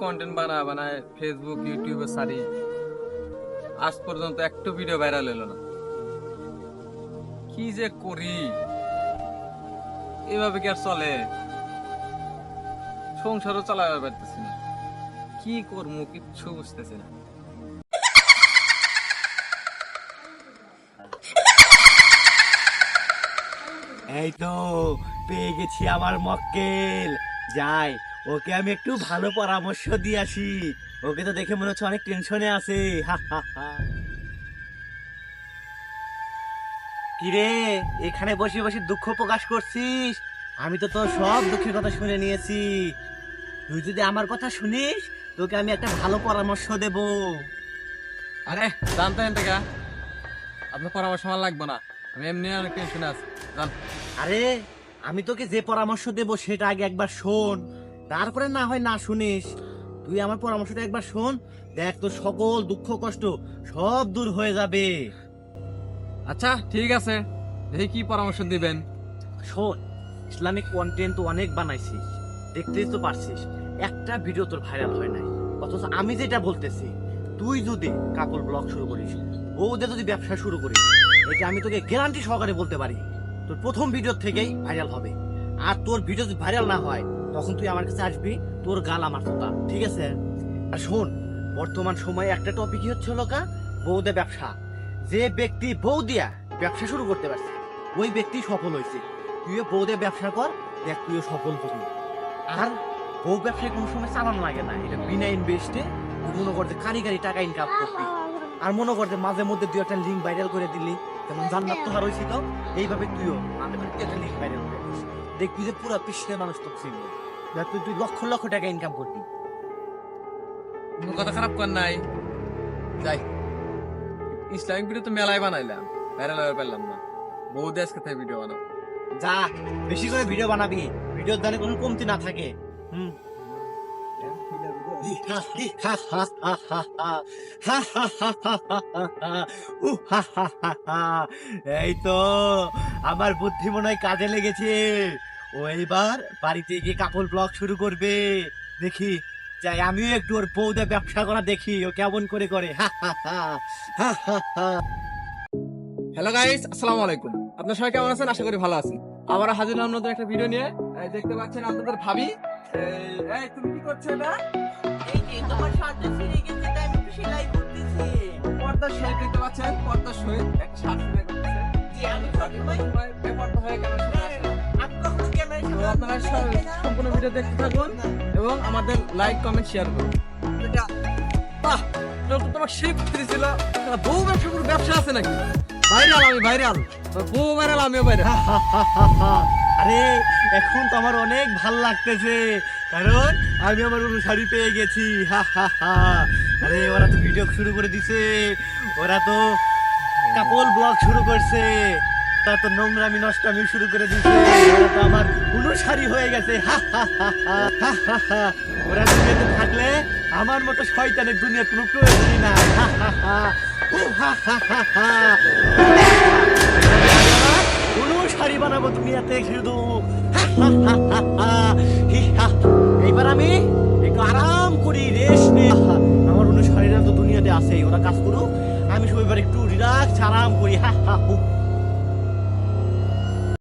Content বানায় Facebook ইউটিউবে সারি, আজ পর্যন্ত একটু ভিডিও ভাইরাল হলো না। কি যে করি, এভাবে কি আর চলে? সংসারও চালাতে পারতেছি না, কি করবো কিচ্ছু বুঝতেছি না। এই তো পেয়ে গেছি আমার মক্কেল। যাই, ওকে আমি একটু ভালো পরামর্শ দিয়ে আসি। ওকে তো দেখে মনে হচ্ছে অনেক টেনশনে আছে। কিরে, এখানে বসে বসে দুঃখ প্রকাশ করছিস? আমি তো তোর সব দুঃখের কথা শুনে নিয়েছি। তুই যদি আমার কথা শুনিস, তোকে আমি একটা ভালো পরামর্শ দেব। আরে জানতেন টাকা, আপনার পরামর্শ আমার লাগবে না, আমি এমনি অনেক টেনশনে আছি। জান, আরে আমি তোকে যে পরামর্শ দেব সেটা আগে একবার শোন, তারপরে না হয় না শুনিস। তুই আমার পরামর্শটা একবার শোন, দেখ তোর সকল দুঃখ কষ্ট সব দূর হয়ে যাবে। আচ্ছা ঠিক আছে, দেখি কি পরামর্শ দিবেন। শোন, ইসলামিক কন্টেন্ট তো অনেক বানাইছিস, দেখতেই তো পারছিস, একটা ভিডিও তোর ভাইরাল হয় নাই। অথচ আমি যেটা বলতেছি, তুই যদি কাপড় ব্লগ শুরু করিস, বউদের যদি ব্যবসা শুরু করিস, এটা আমি তোকে গ্যারান্টি সহকারে বলতে পারি তোর প্রথম ভিডিও থেকেই ভাইরাল হবে। আর তোর ভিডিও যদি ভাইরাল না হয়, তখন তুই আমার কাছে আসবি, তোর গাল আমার তোতা, ঠিক আছে? আর শোন, বর্তমান সময়ে একটা টপিকই হচ্ছে হলো বউদের ব্যবসা। যে ব্যক্তি বউ দিয়া ব্যবসা শুরু করতে পারছে, ওই ব্যক্তি সফল হয়েছে। তুইও বউদের ব্যবসা কর, দেখ তুইও সফল হবি। আর বউ ব্যবসায় কোনো সময় চালানো লাগে না, এটা বিনা ইনভেস্টে মনে করতে কারিগরি টাকা ইনকাম করবি। আর মনে করতে মাঝে মধ্যে তুই একটা লিঙ্ক ভাইরাল করে দিলি, যেমন জান্নাত তোহার হয়েছিল, এইভাবে তুইও মাঝে মধ্যে একটা লিঙ্ক ভাইরাল করে দিস, দেখবি যে পুরো বিশ্বের মানুষ তো চিনবে, তুই লক্ষ লক্ষ টাকা ইনকাম করবি। কোনো কথা খারাপ কর নাই, যাই। ইসলামিক ভিডিও তো মেলায় বানাইলাম, ভাইরাল হয়ে পারলাম না, বউদি আজকে থেকে ভিডিও বানাবো। যা, বেশি করে ভিডিও বানাবি, ভিডিওর দানে কোনো কমতি না থাকে। এই তো আমার বুদ্ধি মনে হয় কাজে লেগেছে। ও এইবার বাড়িতে গিয়ে কাপড় ব্লগ শুরু করবে। দেখি, যাই আমিও একটু ওর বউদের ব্যবসা করা দেখি, ও কেমন করে করে। হ্যালো গাইস, আসসালামু আলাইকুম। আপনারা সবাই কেমন আছেন? আশা করি ভালো আছেন। আবার হাজির হলাম নতুন একটা ভিডিও নিয়ে। এই দেখতে পাচ্ছেন আপনাদের ভাবি। এই তুমি কি করছো এটা? এই যে তোমার শার্ট ছিঁড়ে গেছে, তাই আমি একটু সেলাই করতেছি। পর্দা সই দেখতে পাচ্ছেন, পর্দা সই এক শার্ট সেলাই করতেছে। জি, আমি সবসময় পর্দা হয়ে কেন সেলাই আসে না? আমি কখনো ক্যামেরার তো সামনে আপনারা সম্পূর্ণ ভিডিও দেখতে থাকুন এবং আমাদের লাইক কমেন্ট শেয়ার করুন। বাহ, তোমার সেই বুদ্ধি ছিল। বউ ব্যবসা পুরো ব্যবসা আছে নাকি? ভাইরাল আমি ভাইরাল, বউ ভাইরাল আমিও ভাইরাল। আরে এখন তো আমার অনেক ভাল লাগতেছে, কারণ আমি আমার অনুসারী পেয়ে গেছি। আরে ওরা তো ভিডিও শুরু করে দিছে, ওরা তো কাপল ব্লগ শুরু করছে, তারা তো নোংরামি নষ্টামি শুরু করে দিছে, ওরা তো আমার অনুসারী হয়ে গেছে। ওরা দুনিয়াতে থাকলে আমার মতো শয়তানের দুনিয়া কোনো প্রয়োজনই না। অনুসারী বানাবো দুনিয়াতে শুধু। এইবার আমি একটু আরাম করি, রেস্ট নে। আমার অনুসারীরা তো দুনিয়াতে আছে, ওরা কাজ করুক, আমি সব এবার একটু রিল্যাক্স আরাম করি।